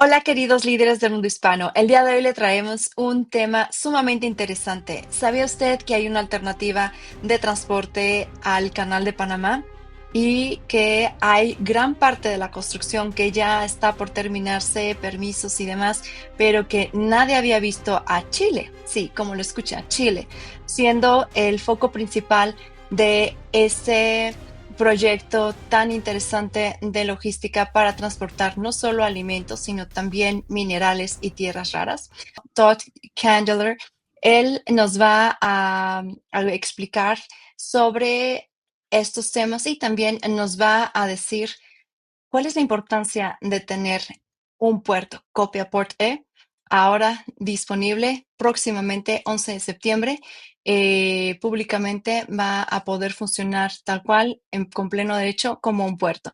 Hola, queridos líderes del mundo hispano. El día de hoy le traemos un tema sumamente interesante. ¿Sabía usted que hay una alternativa de transporte al Canal de Panamá? Y que hay gran parte de la construcción que ya está por terminarse, permisos y demás, pero que nadie había visto a Chile, sí, como lo escucha, Chile, siendo el foco principal de ese proyecto tan interesante de logística para transportar no solo alimentos, sino también minerales y tierras raras. Todd Candler, él nos va a explicar sobre estos temas y también nos va a decir cuál es la importancia de tener un puerto, Copia Port E, ahora disponible próximamente 11 de septiembre. Públicamente va a poder funcionar tal cual, con pleno derecho, como un puerto.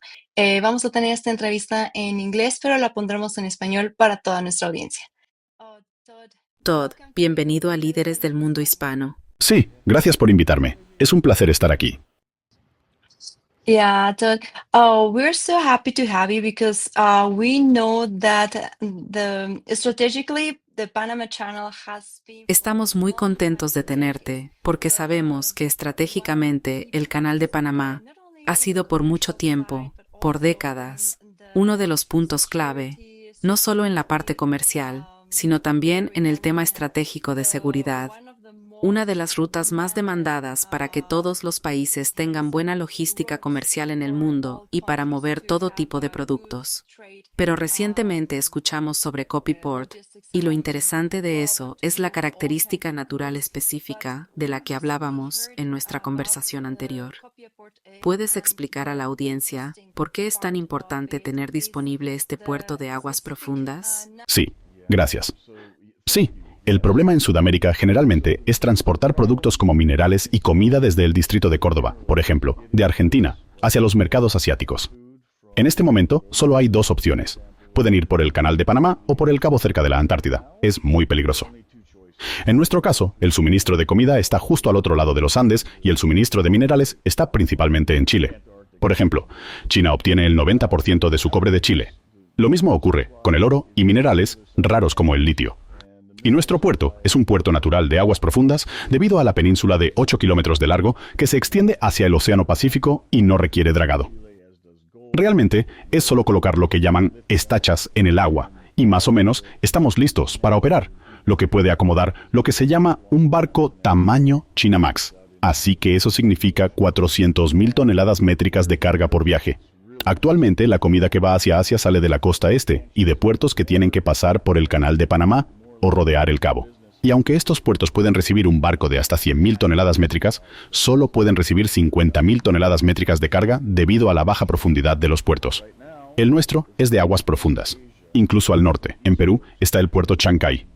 Vamos a tener esta entrevista en inglés, pero la pondremos en español para toda nuestra audiencia. Oh, Todd, Todd, welcome to bienvenido a Líderes Líderes del del Mundo Mundo Hispano. Hispano. Sí, gracias por invitarme. Es un placer estar aquí. Yeah, Todd. Oh, we're so happy to have you because we know that the strategically the Panama Channel has been for Estamos muy more than contentos de a decade. tenerte porque sabemos que One of the estratégicamente el biggest Canal de points, Panamá not ha only on the sido por mucho commercial side, tiempo, but por also on décadas, uno the de los puntos clave, security, no solo en la parte security, comercial, sino también en el tema security, estratégico de seguridad. one of the Una de most las rutas más demanded demandadas para que todos los países tengan buena logística routes comercial en el for mundo all y para countries mover to todo have tipo de goods productos. trade Pero recientemente escuchamos sobre Copyport, logistics y lo around the interesante de globe eso to es la move all kinds característica of natural goods. But específica de la que once we hablábamos heard en nuestra about conversación anterior. Copia Port A ¿Puedes and explicar a the la audiencia interesting por qué es tan part of importante it tener is disponible este puerto the de aguas specific profundas? Sí, gracias. Sí, el problema en Sudamérica generalmente es transportar productos como minerales y comida desde el distrito de Córdoba, por ejemplo, de Argentina, hacia los mercados asiáticos. En este momento solo hay dos opciones. Pueden ir por el Canal de Panamá o por el cabo cerca de la Antártida. Es muy peligroso. En nuestro caso, el suministro de comida está justo al otro lado de los Andes y el suministro de minerales está principalmente en Chile. Por ejemplo, China obtiene el 90% de su cobre de Chile. Lo mismo ocurre con el oro y minerales raros como el litio. Y nuestro puerto es un puerto natural de aguas profundas debido a la península de 8 kilómetros de largo que se extiende hacia el Océano Pacífico y no requiere dragado. Realmente es solo colocar lo que llaman estachas en el agua y más o menos estamos listos para operar, lo que puede acomodar lo que se llama un barco tamaño Chinamax. Así que eso significa 400.000 toneladas métricas de carga por viaje. Actualmente la comida que va hacia Asia sale de la costa este y de puertos que tienen que pasar por el Canal de Panamá o rodear el cabo. Y aunque estos puertos pueden recibir un barco de hasta 100.000 toneladas métricas, solo pueden recibir 50.000 toneladas métricas de carga debido a la baja profundidad de los puertos. El nuestro es de aguas profundas. Incluso al norte, en Perú, está el puerto Chancay.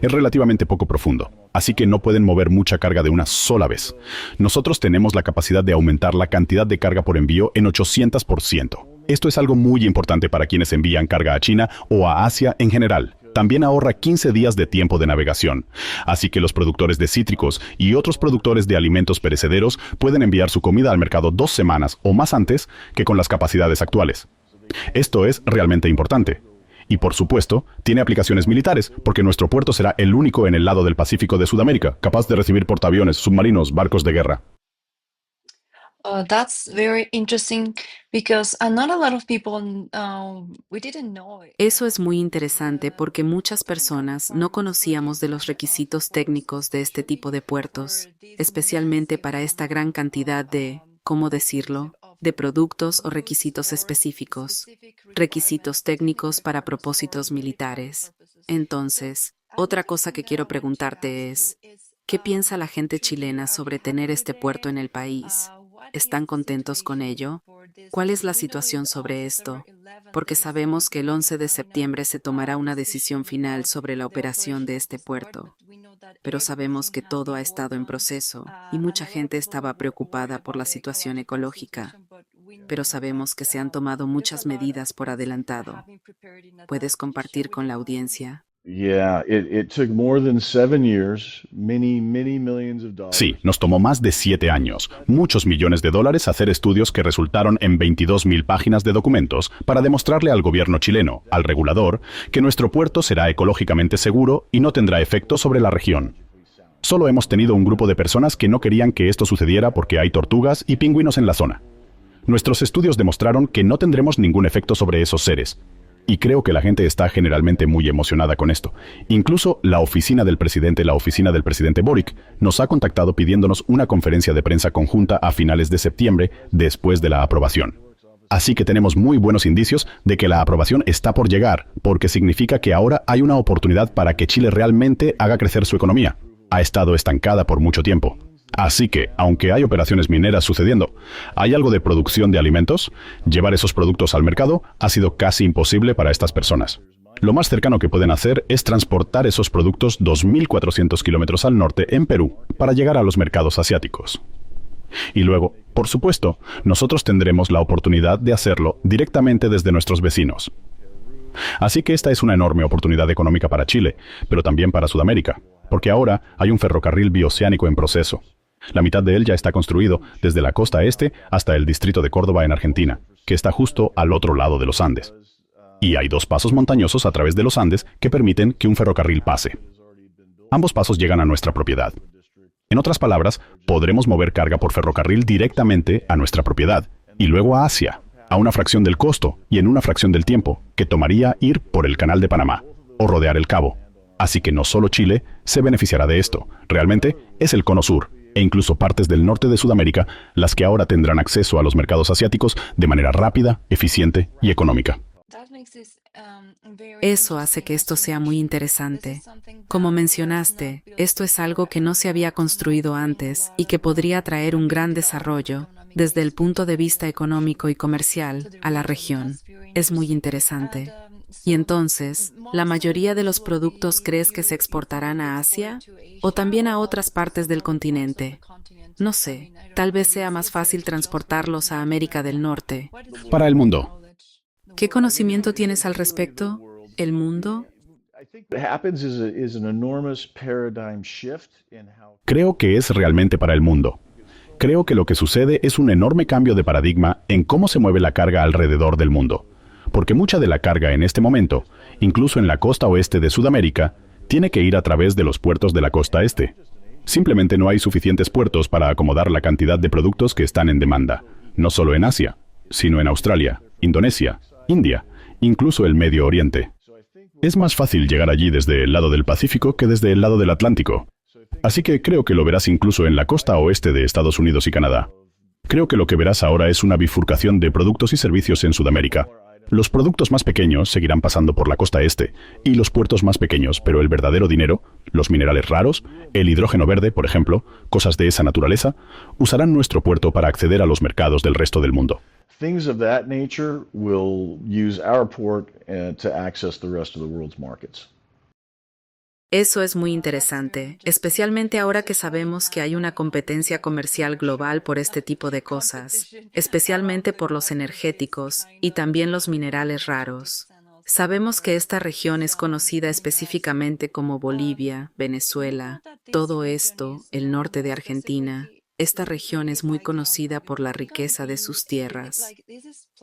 Es relativamente poco profundo, así que no pueden mover mucha carga de una sola vez. Nosotros tenemos la capacidad de aumentar la cantidad de carga por envío en 800%. Esto es algo muy importante para quienes envían carga a China o a Asia en general. También ahorra 15 días de tiempo de navegación. Así que los productores de cítricos y otros productores de alimentos perecederos pueden enviar su comida al mercado 2 semanas o más antes que con las capacidades actuales. Esto es realmente importante. Y por supuesto, tiene aplicaciones militares, porque nuestro puerto será el único en el lado del Pacífico de Sudamérica, capaz de recibir portaaviones, submarinos, barcos de guerra. That's very interesting because not a lot of people we didn't know Eso es muy interesante the porque muchas technical personas no requirements for conocíamos these de los kind of requisitos ports, técnicos de este especially tipo de puertos, for these especialmente massive para esta gran amount cantidad de, ¿cómo decirlo?, of de productos o goods requisitos or específicos, specific requirements, requisitos specific técnicos para requirements for propósitos military militares. purposes. So Entonces, the otra cosa question que that I quiero want to ask preguntarte you es, is, ¿qué piensa la gente to you, chilena are you sobre happy tener with este puerto it? en el país? What is ¿Están the contentos con situation ello? for this? ¿Cuál es la We know situación it's on sobre September esto? 11th. Porque It is going sabemos to que el be the 11 de final septiembre se tomará una decisión decision final about sobre la the operación operation de of este this port, but puerto, we know that pero sabemos everything que has todo been ha worked estado en on, proceso y and mucha a lot of gente people estaba were worried preocupada por about la the situación ecological ecológica, situation, but we pero know that sabemos que se han tomado there's a muchas lot of medidas por things that have adelantado. been prepared in ¿Puedes advance. Could you share compartir with con the la audience? audiencia It took more than 7 years, many millions of Sí, dollars. nos tomó más de 7 años, muchos millones de dólares hacer estudios que resultaron en 22.000 páginas de documentos para demostrarle al gobierno chileno, al regulador, que nuestro puerto será ecológicamente seguro y no tendrá efecto sobre la región. Solo hemos tenido un grupo de personas que no querían que esto sucediera porque hay tortugas y pingüinos en la zona. Nuestros estudios demostraron que no tendremos ningún efecto sobre esos seres. Y creo que la gente está generalmente muy emocionada con esto. Incluso la oficina del presidente Boric, nos ha contactado pidiéndonos una conferencia de prensa conjunta a finales de septiembre, después de la aprobación. Así que tenemos muy buenos indicios de que la aprobación está por llegar, porque significa que ahora hay una oportunidad para que Chile realmente haga crecer su economía. Ha estado estancada por mucho tiempo. Así que, aunque hay operaciones mineras sucediendo, ¿hay algo de producción de alimentos? Llevar esos productos al mercado ha sido casi imposible para estas personas. Lo más cercano que pueden hacer es transportar esos productos 2.400 kilómetros al norte en Perú para llegar a los mercados asiáticos. Y luego, por supuesto, nosotros tendremos la oportunidad de hacerlo directamente desde nuestros vecinos. Así que esta es una enorme oportunidad económica para Chile, pero también para Sudamérica, porque ahora hay un ferrocarril bioceánico en proceso. La mitad de él ya está construido desde la costa este hasta el distrito de Córdoba en Argentina, que está justo al otro lado de los Andes. Y hay 2 pasos montañosos a través de los Andes que permiten que un ferrocarril pase. Ambos pasos llegan a nuestra propiedad. En otras palabras, podremos mover carga por ferrocarril directamente a nuestra propiedad y luego a Asia, a una fracción del costo y en una fracción del tiempo que tomaría ir por el Canal de Panamá o rodear el Cabo. Así que no solo Chile se beneficiará de esto, realmente es el Cono Sur e incluso partes del norte de Sudamérica las que ahora tendrán acceso a los mercados asiáticos de manera rápida, eficiente y económica. Eso hace que esto sea muy interesante. Como mencionaste, esto es algo que no se había construido antes y que podría traer un gran desarrollo desde el punto de vista económico y comercial a la región. Es muy interesante. Y entonces, ¿la mayoría de los productos crees que se exportarán a Asia o también a otras partes del continente? No sé, tal vez sea más fácil transportarlos a América del Norte. Para el mundo. ¿Qué conocimiento tienes al respecto? ¿El mundo? Creo que es realmente para el mundo. Creo que lo que sucede es un enorme cambio de paradigma en cómo se mueve la carga alrededor del mundo. Porque mucha de la carga en este momento, incluso en la costa oeste de Sudamérica, tiene que ir a través de los puertos de la costa este. Simplemente no hay suficientes puertos para acomodar la cantidad de productos que están en demanda, no solo en Asia, sino en Australia, Indonesia, India, incluso el Medio Oriente. Es más fácil llegar allí desde el lado del Pacífico que desde el lado del Atlántico. Así que creo que lo verás incluso en la costa oeste de Estados Unidos y Canadá. Creo que lo que verás ahora es una bifurcación de productos y servicios en Sudamérica. Los productos más pequeños seguirán pasando por la costa este, y los puertos más pequeños, pero el verdadero dinero, los minerales raros, el hidrógeno verde, por ejemplo, cosas de esa naturaleza, usarán nuestro puerto para acceder a los mercados del resto del mundo. Things of that nature will use our port to access the rest of the world's markets. Eso es muy interesante, especialmente ahora que sabemos que hay una competencia comercial global por este tipo de cosas, especialmente por los energéticos y también los minerales raros. Sabemos que esta región es conocida específicamente como Bolivia, Venezuela, todo esto, el norte de Argentina. Esta región es muy conocida por la riqueza de sus tierras.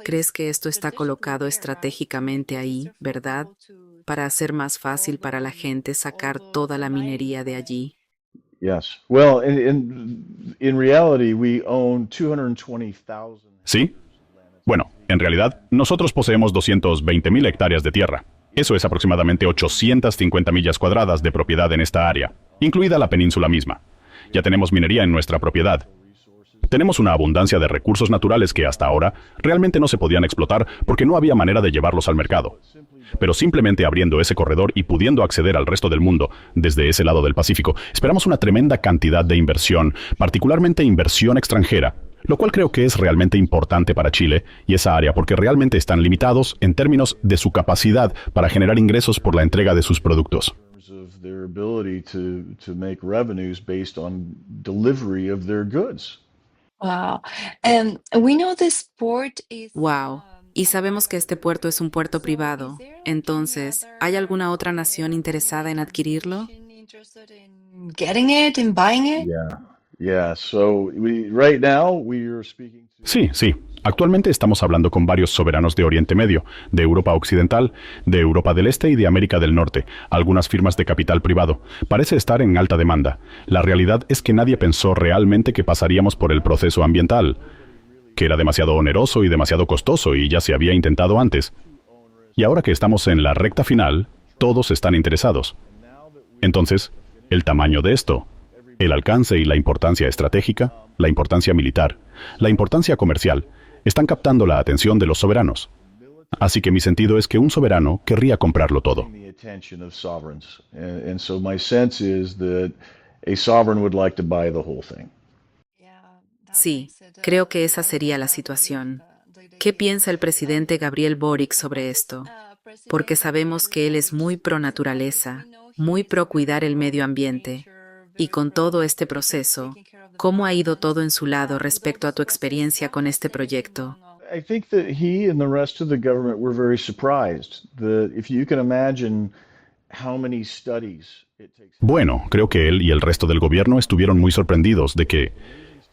¿Crees que esto está colocado estratégicamente ahí, verdad? Para hacer más fácil para la gente sacar toda la minería de allí. Yes. Well, in reality, we own 220,000. ¿Sí? Bueno, en realidad, nosotros poseemos 220.000 hectáreas de tierra. Eso es aproximadamente 850 millas cuadradas de propiedad en esta área, incluida la península misma. Ya tenemos minería en nuestra propiedad. Tenemos una abundancia de recursos naturales que hasta ahora realmente no se podían explotar porque no había manera de llevarlos al mercado. Pero simplemente abriendo ese corredor y pudiendo acceder al resto del mundo desde ese lado del Pacífico, esperamos una tremenda cantidad de inversión, particularmente inversión extranjera, lo cual creo que es realmente importante para Chile y esa área porque realmente están limitados en términos de su capacidad para generar ingresos por la entrega de sus productos. Of their ability to make revenues based on delivery of their goods. Wow. We know this port is Wow. Y sabemos que este puerto es un puerto privado. Entonces, ¿hay alguna otra nación interesada en adquirirlo? Getting it and buying it? Yeah, yeah. So right now we are speaking to. Sí, sí. Actualmente estamos hablando con varios soberanos de Oriente Medio, de Europa Occidental, de Europa del Este y de América del Norte, algunas firmas de capital privado. Parece estar en alta demanda. La realidad es que nadie pensó realmente que pasaríamos por el proceso ambiental, que era demasiado oneroso y demasiado costoso y ya se había intentado antes. Y ahora que estamos en la recta final, todos están interesados. Entonces, el tamaño de esto, el alcance y la importancia estratégica, la importancia militar, la importancia comercial, están captando la atención de los soberanos. Así que mi sentido es que un soberano querría comprarlo todo. The attention of sovereigns, and so my sense is that a sovereign would like to buy the whole thing. Sí, creo que esa sería la situación. ¿Qué piensa el presidente Gabriel Boric sobre esto? Porque sabemos que él es muy pro naturaleza, muy pro cuidar el medio ambiente. Y con todo este proceso, ¿cómo ha ido todo en su lado respecto a tu experiencia con este proyecto? I think that he and the rest of the government were very surprised that if you can imagine how many studies it takes. Bueno, creo que él y el resto del gobierno estuvieron muy sorprendidos de que,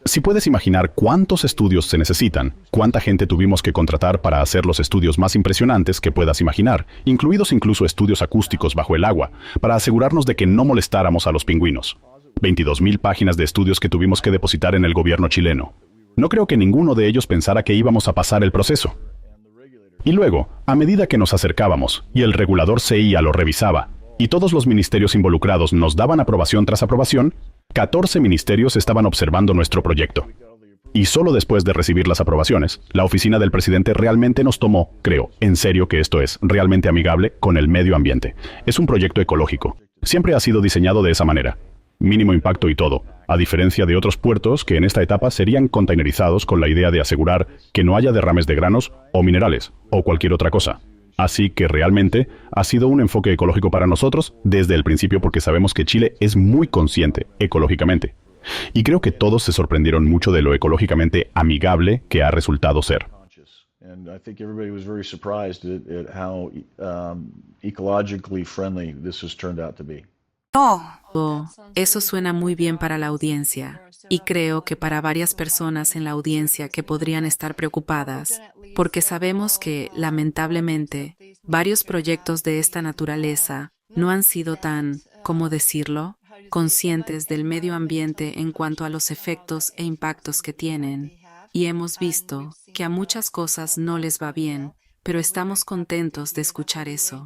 si puedes imaginar cuántos estudios se necesitan, cuánta gente tuvimos que contratar para hacer los estudios más impresionantes que puedas imaginar, incluidos incluso estudios acústicos bajo el agua, para asegurarnos de que no molestáramos a los pingüinos. 22.000 páginas de estudios que tuvimos que depositar en el gobierno chileno. No creo que ninguno de ellos pensara que íbamos a pasar el proceso. Y luego, a medida que nos acercábamos, y el regulador CIA lo revisaba, y todos los ministerios involucrados nos daban aprobación tras aprobación, 14 ministerios estaban observando nuestro proyecto. Y solo después de recibir las aprobaciones, la oficina del presidente realmente nos tomó, creo, en serio que esto es realmente amigable con el medio ambiente. Es un proyecto ecológico. Siempre ha sido diseñado de esa manera. Mínimo impacto y todo, a diferencia de otros puertos que en esta etapa serían containerizados con la idea de asegurar que no haya derrames de granos o minerales o cualquier otra cosa. Así que realmente ha sido un enfoque ecológico para nosotros desde el principio porque sabemos que Chile es muy consciente ecológicamente. Y creo que todos se sorprendieron mucho de lo ecológicamente amigable que ha resultado ser. And I think everybody was very surprised at how ecologically friendly this has turned out to be. Oh, eso suena muy bien para la audiencia, y creo que para varias personas en la audiencia que podrían estar preocupadas, porque sabemos que, lamentablemente, varios proyectos de esta naturaleza no han sido tan, ¿cómo decirlo?, conscientes del medio ambiente en cuanto a los efectos e impactos que tienen, y hemos visto que a muchas cosas no les va bien, pero estamos contentos de escuchar eso.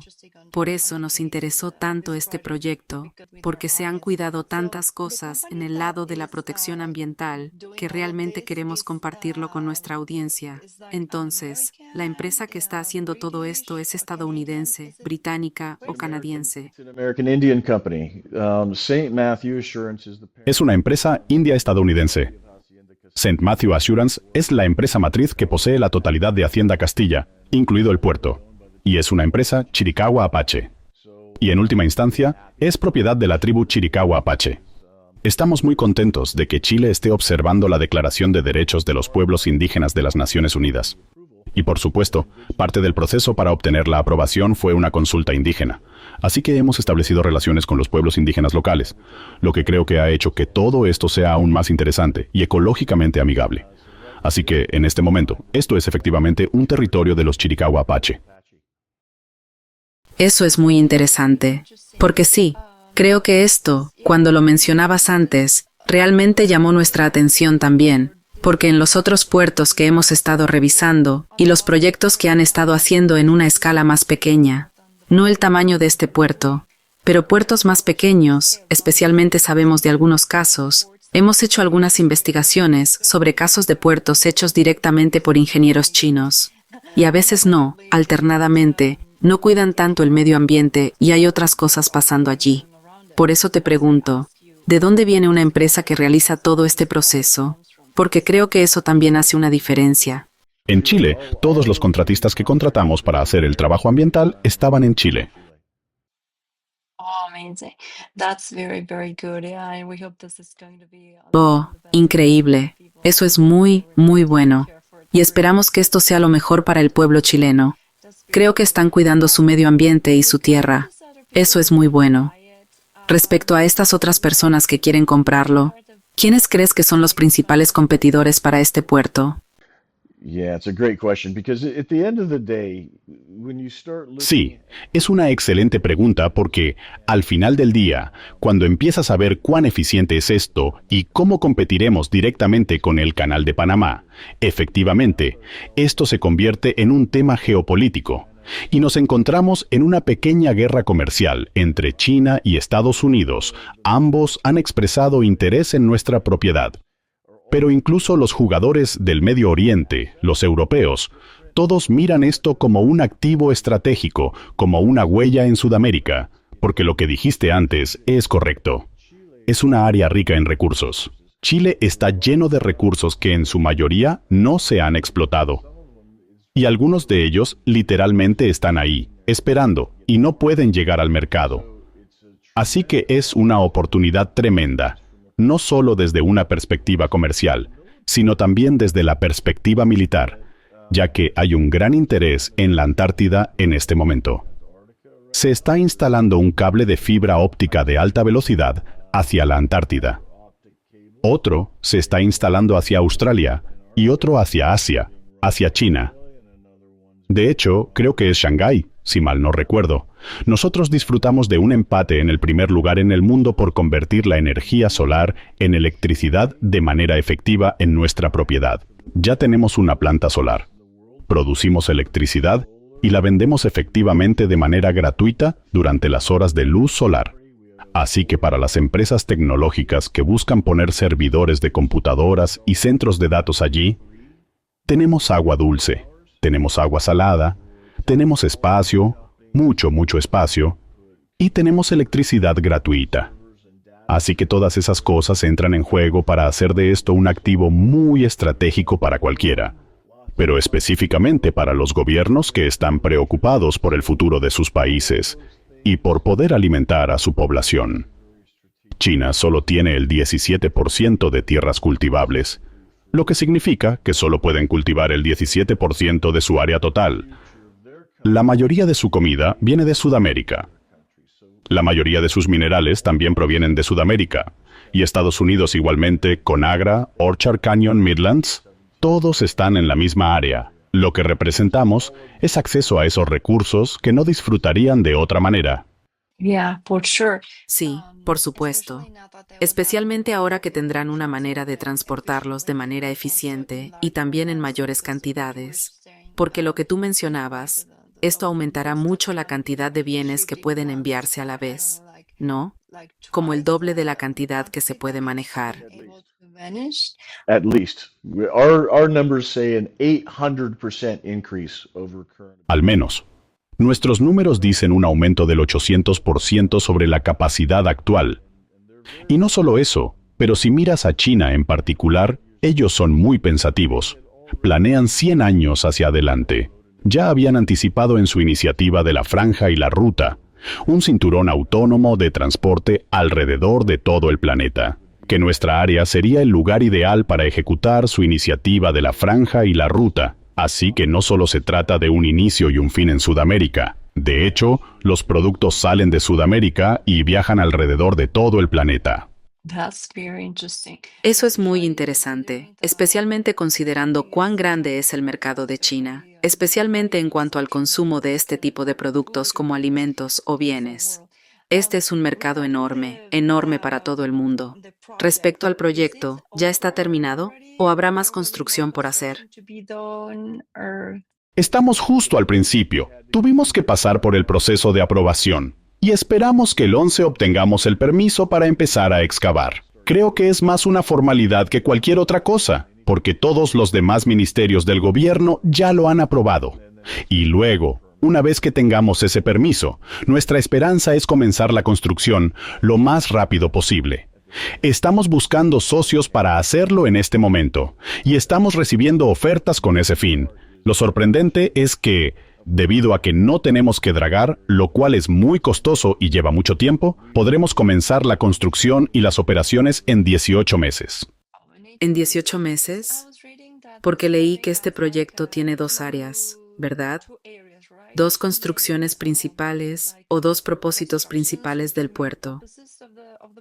Por eso nos interesó tanto este proyecto, porque se han cuidado tantas cosas en el lado de la protección ambiental que realmente queremos compartirlo con nuestra audiencia. Entonces, la empresa que está haciendo todo esto es estadounidense, británica o canadiense. It's an American Indian company. St. Matthew Assurance is the parent. Es una empresa india-estadounidense. St. Matthew Assurance es la empresa matriz que posee la totalidad de Hacienda Castilla, incluido el puerto, y es una empresa Chiricahua Apache. Y en última instancia, es propiedad de la tribu Chiricahua Apache. Estamos muy contentos de que Chile esté observando la Declaración de Derechos de los Pueblos Indígenas de las Naciones Unidas. Y por supuesto, parte del proceso para obtener la aprobación fue una consulta indígena. Así que hemos establecido relaciones con los pueblos indígenas locales, lo que creo que ha hecho que todo esto sea aún más interesante y ecológicamente amigable. Así que, en este momento, esto es efectivamente un territorio de los Chiricahua Apache. Eso es muy interesante, porque sí, creo que esto, cuando lo mencionabas antes, realmente llamó nuestra atención también, porque en los otros puertos que hemos estado revisando y los proyectos que han estado haciendo en una escala más pequeña, no el tamaño de este puerto, pero puertos más pequeños, especialmente sabemos de algunos casos, hemos hecho algunas investigaciones sobre casos de puertos hechos directamente por ingenieros chinos. Y a veces no, alternadamente, no cuidan tanto el medio ambiente y hay otras cosas pasando allí. Por eso te pregunto, ¿de dónde viene una empresa que realiza todo este proceso? Porque creo que eso también hace una diferencia. En Chile, todos los contratistas que contratamos para hacer el trabajo ambiental estaban en Chile. Oh, amazing. That's very, very good. Yeah, and we hope this is going to be Oh, increíble. Eso es muy, muy bueno. y esperamos que esto sea lo mejor para el pueblo chileno. Creo que están cuidando su medio ambiente y su tierra. Eso es muy bueno. Respecto a estas otras personas que quieren comprarlo, ¿quiénes crees que son los principales competidores para este puerto? Yeah, it's a great question because at the end of the day, when you start looking Sí, es una excelente pregunta porque, al final del día, cuando empiezas a ver cuán eficiente es esto y cómo competiremos directamente con el Canal de Panamá, efectivamente, esto se convierte en un tema geopolítico. Y nos encontramos en una pequeña guerra comercial entre China y Estados Unidos. Ambos han expresado interés en nuestra propiedad. Pero incluso los jugadores del Medio Oriente, los europeos, todos miran esto como un activo estratégico, como una huella en Sudamérica, porque lo que dijiste antes es correcto. Es una área rica en recursos. Chile está lleno de recursos que en su mayoría no se han explotado. Y algunos de ellos literalmente están ahí, esperando, y no pueden llegar al mercado. Así que es una oportunidad tremenda, no solo desde una perspectiva comercial, sino también desde la perspectiva militar, ya que hay un gran interés en la Antártida en este momento. Se está instalando un cable de fibra óptica de alta velocidad hacia la Antártida. Otro se está instalando hacia Australia y otro hacia Asia, hacia China. De hecho, creo que es Shanghái, si mal no recuerdo. Nosotros disfrutamos de un empate en el primer lugar en el mundo por convertir la energía solar en electricidad de manera efectiva en nuestra propiedad. Ya tenemos una planta solar. Producimos electricidad y la vendemos efectivamente de manera gratuita durante las horas de luz solar. Así que para las empresas tecnológicas que buscan poner servidores de computadoras y centros de datos allí, tenemos agua dulce. Tenemos agua salada, tenemos espacio, mucho espacio, y tenemos electricidad gratuita. Así que todas esas cosas entran en juego para hacer de esto un activo muy estratégico para cualquiera, pero específicamente para los gobiernos que están preocupados por el futuro de sus países y por poder alimentar a su población. China solo tiene el 17% de tierras cultivables, lo que significa que solo pueden cultivar el 17% de su área total. La mayoría de su comida viene de Sudamérica. La mayoría de sus minerales también provienen de Sudamérica. Y Estados Unidos igualmente, Conagra, Orchard Canyon, Midlands, todos están en la misma área. Lo que representamos es acceso a esos recursos que no disfrutarían de otra manera. Yeah, for sure. Sí, por supuesto. Especialmente ahora que tendrán una manera de transportarlos de manera eficiente y también en mayores cantidades. Porque lo que tú mencionabas, esto aumentará mucho la cantidad de bienes que pueden enviarse a la vez, ¿no? Como el doble de la cantidad que se puede manejar. at least. Our numbers say an 800% increase over current. Al menos. Nuestros números dicen un aumento del 800% sobre la capacidad actual. Y no solo eso, pero si miras a China en particular, ellos son muy pensativos. Planean 100 años hacia adelante. Ya habían anticipado en su iniciativa de la Franja y la Ruta, un cinturón autónomo de transporte alrededor de todo el planeta, que nuestra área sería el lugar ideal para ejecutar su iniciativa de la Franja y la Ruta. Así que no solo se trata de un inicio y un fin en Sudamérica. De hecho, los productos salen de Sudamérica y viajan alrededor de todo el planeta. That's very interesting. Eso es muy interesante, especialmente considerando cuán grande es el mercado de China, especialmente en cuanto al consumo de este tipo de productos como alimentos o bienes. Este es un mercado enorme, enorme para todo el mundo. Respecto al proyecto, ¿ya está terminado o habrá más construcción por hacer? Estamos justo al principio. Tuvimos que pasar por el proceso de aprobación y esperamos que el 11 obtengamos el permiso para empezar a excavar. Creo que es más una formalidad que cualquier otra cosa, porque todos los demás ministerios del gobierno ya lo han aprobado. Y luego, una vez que tengamos ese permiso, nuestra esperanza es comenzar la construcción lo más rápido posible. Estamos buscando socios para hacerlo en este momento, y estamos recibiendo ofertas con ese fin. Lo sorprendente es que, debido a que no tenemos que dragar, lo cual es muy costoso y lleva mucho tiempo, podremos comenzar la construcción y las operaciones en 18 meses. ¿En 18 meses? porque leí que este proyecto tiene dos áreas, ¿verdad? Dos construcciones principales o dos propósitos principales del puerto.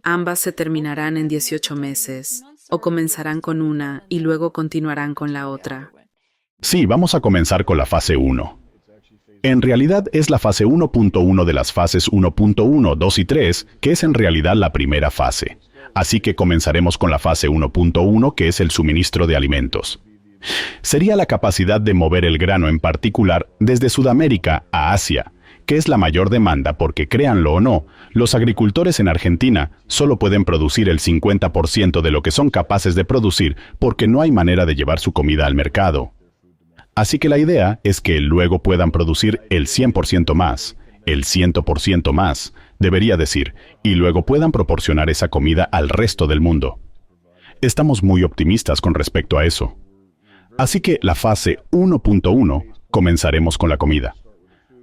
Ambas se terminarán en 18 meses, o comenzarán con una y luego continuarán con la otra. Sí, vamos a comenzar con la fase 1. En realidad es la fase 1.1 de las fases 1.1, 2 y 3, que es en realidad la primera fase. Así que comenzaremos con la fase 1.1, que es el suministro de alimentos. Sería la capacidad de mover el grano en particular desde Sudamérica a Asia, que es la mayor demanda porque, créanlo o no, los agricultores en Argentina solo pueden producir el 50% de lo que son capaces de producir porque no hay manera de llevar su comida al mercado. Así que la idea es que luego puedan producir el 100% más, el 100% más, debería decir, y luego puedan proporcionar esa comida al resto del mundo. Estamos muy optimistas con respecto a eso. Así que la fase 1.1 comenzaremos con la comida.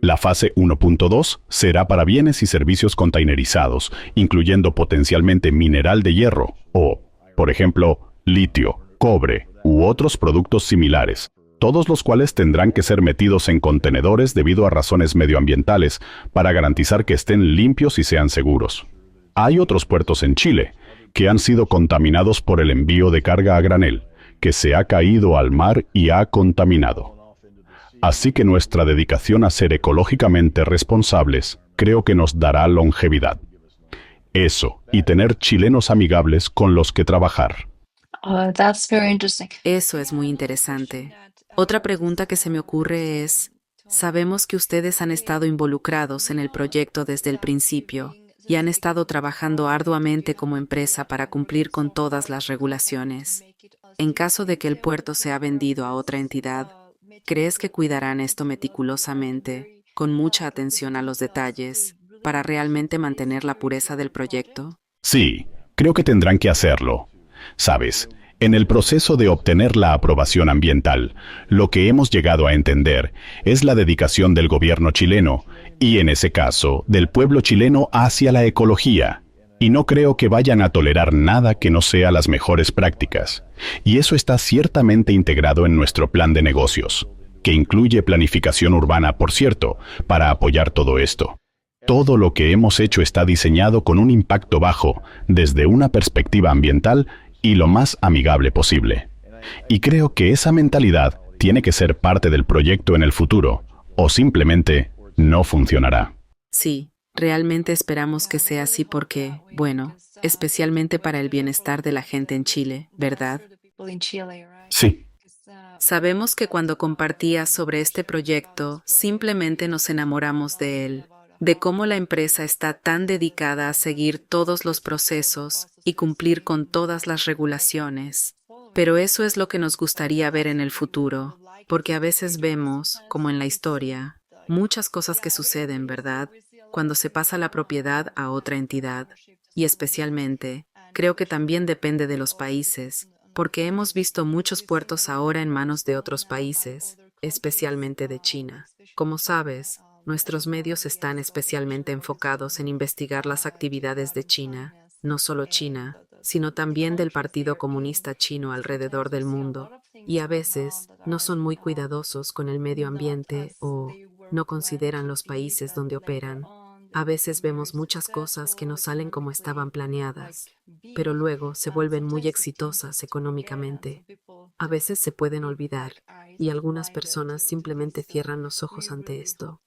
La fase 1.2 será para bienes y servicios containerizados, incluyendo potencialmente mineral de hierro o, por ejemplo, litio, cobre u otros productos similares, todos los cuales tendrán que ser metidos en contenedores debido a razones medioambientales para garantizar que estén limpios y sean seguros. Hay otros puertos en Chile que han sido contaminados por el envío de carga a granel, que se ha caído al mar y ha contaminado. Así que nuestra dedicación a ser ecológicamente responsables creo que nos dará longevidad. Eso, y tener chilenos amigables con los que trabajar. Oh, that's very interesting. Eso es muy interesante. Otra pregunta que se me ocurre es, sabemos que ustedes han estado involucrados en el proyecto desde el principio y han estado trabajando arduamente como empresa para cumplir con todas las regulaciones. En caso de que el puerto sea vendido a otra entidad, ¿crees que cuidarán esto meticulosamente, con mucha atención a los detalles, para realmente mantener la pureza del proyecto? Sí, creo que tendrán que hacerlo. Sabes, en el proceso de obtener la aprobación ambiental, lo que hemos llegado a entender es la dedicación del gobierno chileno, y en ese caso, del pueblo chileno hacia la ecología. Y no creo que vayan a tolerar nada que no sea las mejores prácticas. Y eso está ciertamente integrado en nuestro plan de negocios, que incluye planificación urbana, por cierto, para apoyar todo esto. Todo lo que hemos hecho está diseñado con un impacto bajo, desde una perspectiva ambiental y lo más amigable posible. Y creo que esa mentalidad tiene que ser parte del proyecto en el futuro, o simplemente no funcionará. Sí, realmente esperamos que sea así porque, bueno, especialmente para el bienestar de la gente en Chile, ¿verdad? Sí. Sabemos que cuando compartías sobre este proyecto, simplemente nos enamoramos de él, de cómo la empresa está tan dedicada a seguir todos los procesos y cumplir con todas las regulaciones. Pero eso es lo que nos gustaría ver en el futuro, porque a veces vemos, como en la historia, muchas cosas que suceden, ¿verdad?, cuando se pasa la propiedad a otra entidad. Y especialmente, creo que también depende de los países, porque hemos visto muchos puertos ahora en manos de otros países, especialmente de China. Como sabes, nuestros medios están especialmente enfocados en investigar las actividades de China, no solo China, sino también del Partido Comunista Chino alrededor del mundo, y a veces no son muy cuidadosos con el medio ambiente o no consideran los países donde operan. A veces vemos muchas cosas que no salen como estaban planeadas, pero luego se vuelven muy exitosas económicamente. A veces se pueden olvidar, y algunas personas simplemente cierran los ojos ante esto.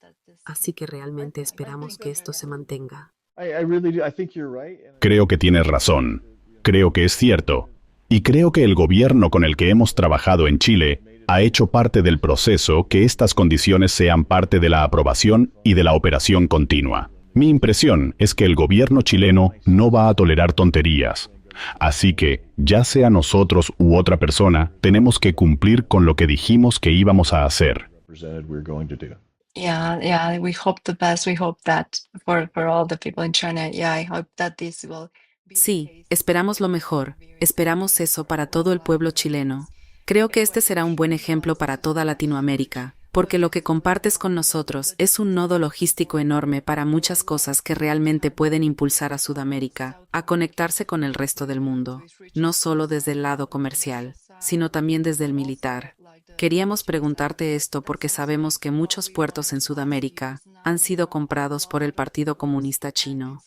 Así que realmente esperamos que esto se mantenga. I really do. I think you're right. Creo que tienes razón. Creo que es cierto. Y creo que el gobierno con el que hemos trabajado en Chile ha hecho parte del proceso que estas condiciones sean parte de la aprobación y de la operación continua. Mi impresión es que el gobierno chileno no va a tolerar tonterías. Así que, ya sea nosotros u otra persona, tenemos que cumplir con lo que dijimos que íbamos a hacer. Represented we're going to do. Yeah, we hope the best. We hope that for all the people in China. Yeah, I hope that this will be the Sí, case. esperamos lo mejor. Esperamos eso para todo el pueblo chileno. Creo que este será un buen ejemplo para toda Latinoamérica, porque lo que compartes con nosotros es un nodo logístico enorme para muchas cosas que realmente pueden impulsar a Sudamérica a conectarse con el resto del mundo, no solo desde el lado comercial, sino también desde el militar. Queríamos preguntarte esto porque sabemos que muchos puertos en Sudamérica han sido comprados por el Partido Comunista Chino.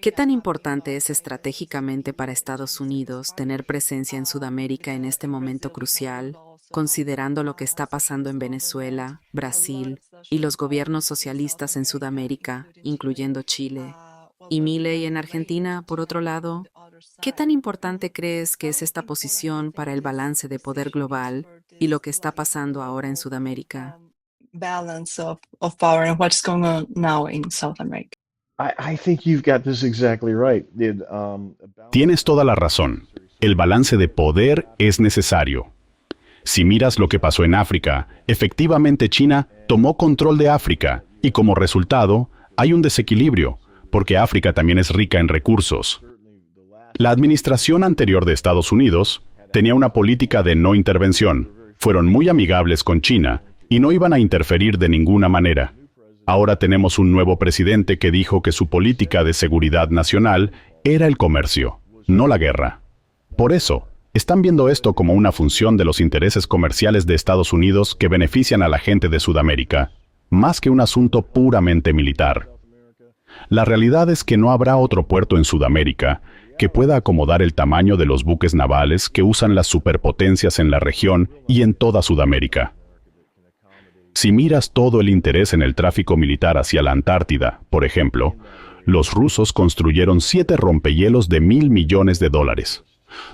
¿Qué tan importante es estratégicamente para Estados Unidos tener presencia en Sudamérica en este momento crucial, considerando lo que está pasando en Venezuela, Brasil y los gobiernos socialistas en Sudamérica, incluyendo Chile? Y Milei en Argentina, por otro lado, ¿qué tan importante crees que es esta posición para el balance de poder global y lo que está pasando ahora en Sudamérica? Balance of power and what's going on now in South America. I think you've got this exactly right. Tienes toda la razón. El balance de poder es necesario. Si miras lo que pasó en África, efectivamente China tomó control de África y como resultado hay un desequilibrio, porque África también es rica en recursos. La administración anterior de Estados Unidos tenía una política de no intervención. Fueron muy amigables con China y no iban a interferir de ninguna manera. Ahora tenemos un nuevo presidente que dijo que su política de seguridad nacional era el comercio, no la guerra. Por eso, están viendo esto como una función de los intereses comerciales de Estados Unidos que benefician a la gente de Sudamérica, más que un asunto puramente militar. La realidad es que no habrá otro puerto en Sudamérica que pueda acomodar el tamaño de los buques navales que usan las superpotencias en la región y en toda Sudamérica. Si miras todo el interés en el tráfico militar hacia la Antártida, por ejemplo, los rusos construyeron 7 rompehielos de $1.000 millones.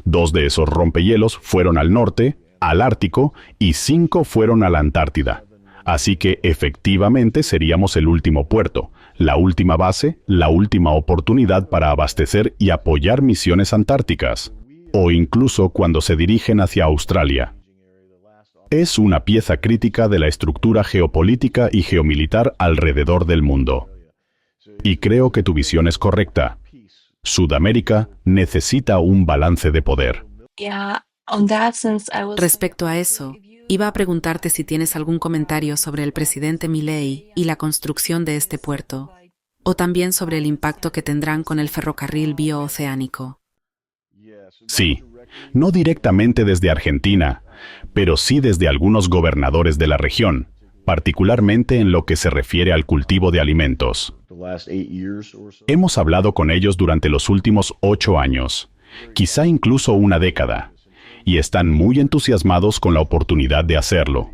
2 de esos rompehielos fueron al norte, al Ártico, y 5 fueron a la Antártida. Así que efectivamente seríamos el último puerto, la última base, la última oportunidad para abastecer y apoyar misiones antárticas, o incluso cuando se dirigen hacia Australia. Es una pieza crítica de la estructura geopolítica y geomilitar alrededor del mundo. Y creo que tu visión es correcta. Sudamérica necesita un balance de poder. Respecto a eso, iba a preguntarte si tienes algún comentario sobre el presidente Milei y la construcción de este puerto, o también sobre el impacto que tendrán con el ferrocarril biooceánico. Sí, no directamente desde Argentina, pero sí desde algunos gobernadores de la región, particularmente en lo que se refiere al cultivo de alimentos. Hemos hablado con ellos durante los últimos 8 años, quizá incluso una década, y están muy entusiasmados con la oportunidad de hacerlo.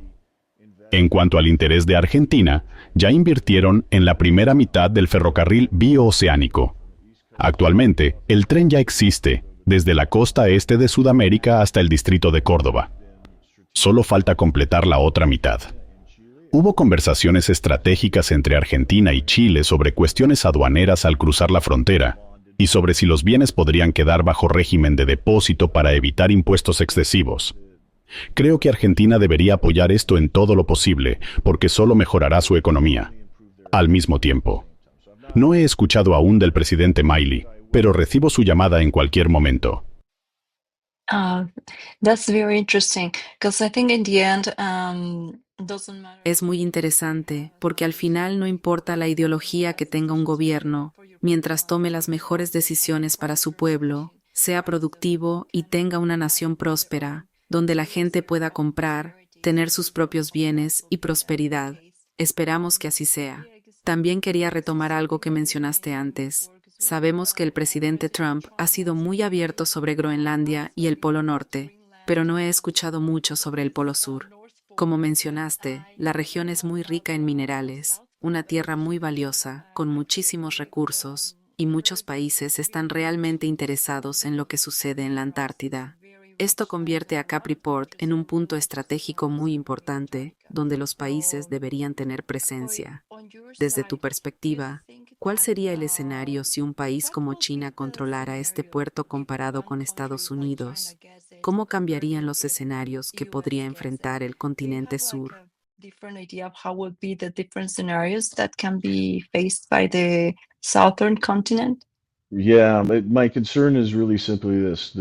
En cuanto al interés de Argentina, ya invirtieron en la primera mitad del ferrocarril biooceánico. Actualmente, el tren ya existe, desde la costa este de Sudamérica hasta el distrito de Córdoba. Solo falta completar la otra mitad. Hubo conversaciones estratégicas entre Argentina y Chile sobre cuestiones aduaneras al cruzar la frontera, y sobre si los bienes podrían quedar bajo régimen de depósito para evitar impuestos excesivos. Creo que Argentina debería apoyar esto en todo lo posible, porque solo mejorará su economía. Al mismo tiempo, no he escuchado aún del presidente Milei, pero recibo su llamada en cualquier momento. That's very interesting, because I think in the end, doesn't matter. Es muy interesante, porque al final no importa la ideología que tenga un gobierno, mientras tome las mejores decisiones para su pueblo, sea productivo y tenga una nación próspera, donde la gente pueda comprar, tener sus propios bienes y prosperidad. Esperamos que así sea. También quería retomar algo que mencionaste antes. Sabemos que el presidente Trump ha sido muy abierto sobre Groenlandia y el Polo Norte, pero no he escuchado mucho sobre el Polo Sur. Como mencionaste, la región es muy rica en minerales, una tierra muy valiosa, con muchísimos recursos, y muchos países están realmente interesados en lo que sucede en la Antártida. Esto convierte a Capriport en un punto estratégico muy importante, donde los países deberían tener presencia. Desde tu perspectiva, ¿cuál sería el escenario si un país como China controlara este puerto comparado con Estados Unidos? ¿Cómo cambiarían los escenarios que podría enfrentar el continente sur? Different idea of how would be the different scenarios that can be faced by the southern continent? Yeah, my concern is really simply this: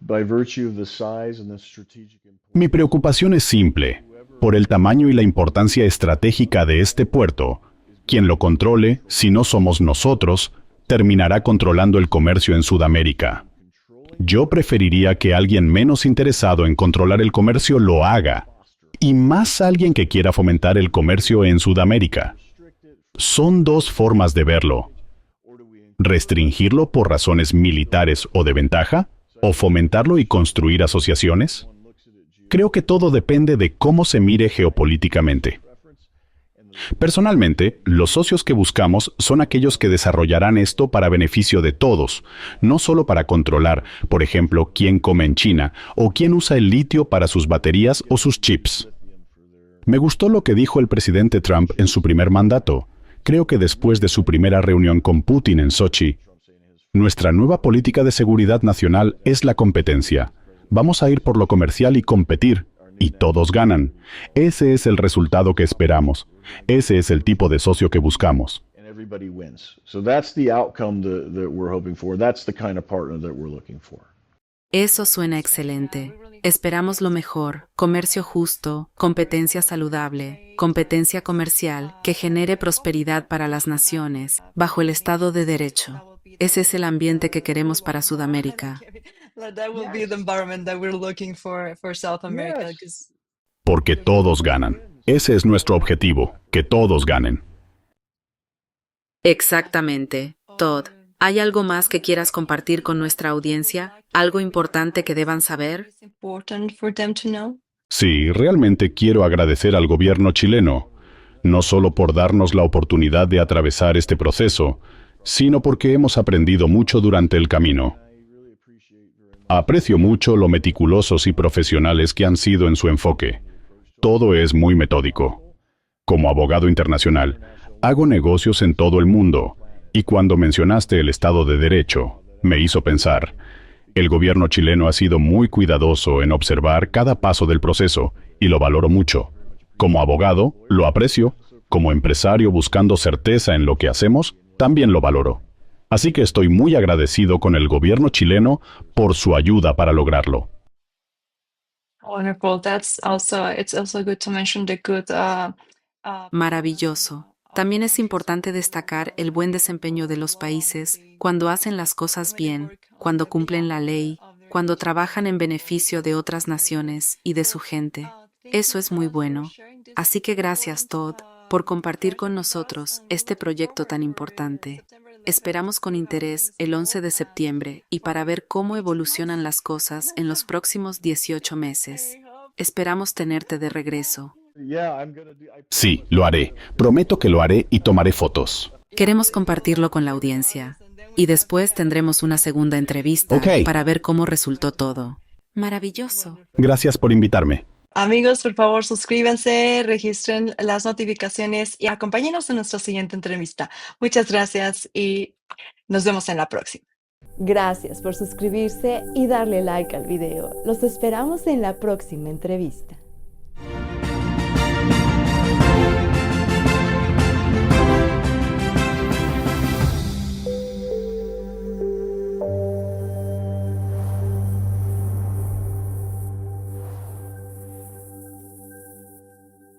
by virtue of the size and the strategic importance. Mi preocupación es simple. por el tamaño y la importancia estratégica de este puerto, quien lo controle, si no somos nosotros, terminará controlando el comercio en Sudamérica. Yo preferiría que alguien menos interesado en controlar el comercio lo haga, y más alguien que quiera fomentar el comercio en Sudamérica. Son dos formas de verlo. ¿Restringirlo por razones militares o de ventaja? ¿O fomentarlo y construir asociaciones? Creo que todo depende de cómo se mire geopolíticamente. Personalmente, los socios que buscamos son aquellos que desarrollarán esto para beneficio de todos, no solo para controlar, por ejemplo, quién come en China o quién usa el litio para sus baterías o sus chips. Me gustó lo que dijo el presidente Trump en su primer mandato. Creo que después de su primera reunión con Putin en Sochi, nuestra nueva política de seguridad nacional es la competencia. Vamos a ir por lo comercial y competir, y todos ganan. Ese es el resultado que esperamos. Ese es el tipo de socio que buscamos. And everybody wins. So that's the outcome that we're hoping for. That's the kind of partner that we're looking for. Eso suena excelente. Esperamos lo mejor, comercio justo, competencia saludable, competencia comercial que genere prosperidad para las naciones, bajo el Estado de Derecho. Ese es el ambiente que queremos para Sudamérica. That will be the environment that we're looking for South America. Porque todos ganan. Ese es nuestro objetivo, que todos ganen. Exactamente. Todd, ¿hay algo más que quieras compartir con nuestra audiencia? ¿Algo importante que deban saber? Important for them to know. Sí, realmente quiero agradecer al gobierno chileno, no solo por darnos la oportunidad de atravesar este proceso, sino porque hemos aprendido mucho durante el camino. Aprecio mucho lo meticulosos y profesionales que han sido en su enfoque. Todo es muy metódico. Como abogado internacional, hago negocios en todo el mundo, y cuando mencionaste el Estado de Derecho, me hizo pensar, el gobierno chileno ha sido muy cuidadoso en observar cada paso del proceso, y lo valoro mucho. Como abogado, lo aprecio. Como empresario buscando certeza en lo que hacemos, también lo valoro. Así que estoy muy agradecido con el gobierno chileno por su ayuda para lograrlo. Wonderful. It's also good to mention the good. Maravilloso. También es importante destacar el buen desempeño de los países cuando hacen las cosas bien, cuando cumplen la ley, cuando trabajan en beneficio de otras naciones y de su gente. Eso es muy bueno. Así que gracias, Todd, por compartir con nosotros este proyecto tan importante. Esperamos con interés el 11 de septiembre y para ver cómo evolucionan las cosas en los próximos 18 meses. Esperamos tenerte de regreso. Sí, lo haré. Prometo que lo haré y tomaré fotos. Queremos compartirlo con la audiencia. Y después tendremos una segunda entrevista para ver cómo resultó todo. Maravilloso. Gracias por invitarme. Amigos, por favor, suscríbanse, registren las notificaciones y acompáñenos en nuestra siguiente entrevista. Muchas gracias y nos vemos en la próxima. Gracias por suscribirse y darle like al video. Los esperamos en la próxima entrevista.